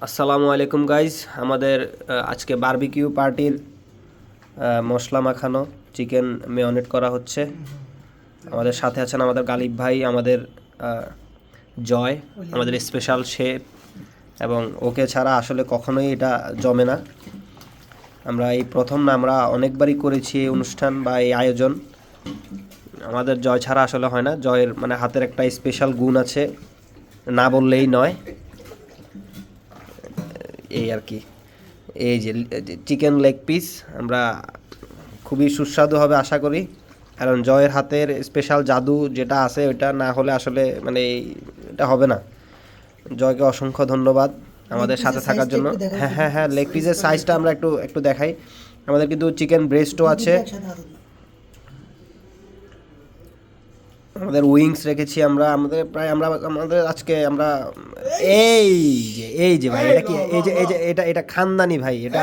আসসালামু আলাইকুম গাইজ। আমাদের আজকে বারবিকিউ পার্টির মশলা মাখানো চিকেন মেয়নেট করা হচ্ছে। আমাদের সাথে আছেন আমাদের গালিব ভাই, আমাদের জয়, আমাদের স্পেশাল শেফ, এবং ওকে ছাড়া আসলে কখনোই এটা জমে না। আমরা এই প্রথম না, আমরা অনেকবারই করেছি এই অনুষ্ঠান বা এই আয়োজন। আমাদের জয় ছাড়া আসলে হয় না। জয়ের মানে হাতের একটা স্পেশাল গুণ আছে, না বললেই নয়। এই আর কি, এই যে চিকেন লেগ পিস আমরা খুবই সুস্বাদু হবে আশা করি, কারণ জয়ের হাতের স্পেশাল জাদু যেটা আছে ওটা না হলে আসলে মানে এটা হবে না। জয়কে অসংখ্য ধন্যবাদ আমাদের সাথে থাকার জন্য। হ্যাঁ হ্যাঁ হ্যাঁ, লেগ পিসের সাইজটা আমরা একটু একটু দেখাই। আমাদের কিন্তু চিকেন ব্রেস্টও আছে, আমাদের উইংস রেখেছি আমরা, আমাদের আজকে আমরা এই যে ভাই, এটা কি, এই যে এটা খানদানি ভাই, এটা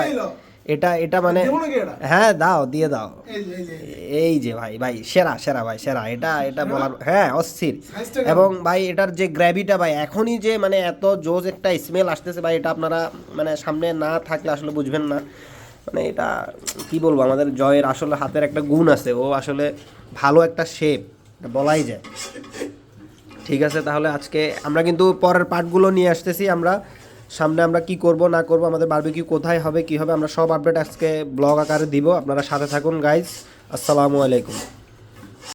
এটা এটা মানে হ্যাঁ দাও, দিয়ে দাও। এই যে ভাই ভাই সেরা সেরা ভাই সেরা, এটা এটা বলার, হ্যাঁ অস্থির। এবং ভাই এটার যে গ্র্যাভিটা ভাই, এখনই যে মানে এত জোস একটা স্মেল আসতেছে ভাই, এটা আপনারা মানে সামনে না থাকলে আসলে বুঝবেন না। মানে এটা কি বলবো, আমাদের জয়ের আসলে হাতের একটা গুণ আছে, ও আসলে ভালো একটা শেফ, এটা বলাই যায়। ঠিক আছে, তাহলে আজকে আমরা কিন্তু পরের পার্টগুলো নিয়ে আসতেছি। আমরা সামনে আমরা কি করব না করব, আমাদের বারবিকিউ কোথায় হবে কি হবে, আমরা সব আপডেট আজকে ব্লগ আকারে দিব। আপনারা সাথে থাকুন গাইজ। আসসালামু আলাইকুম।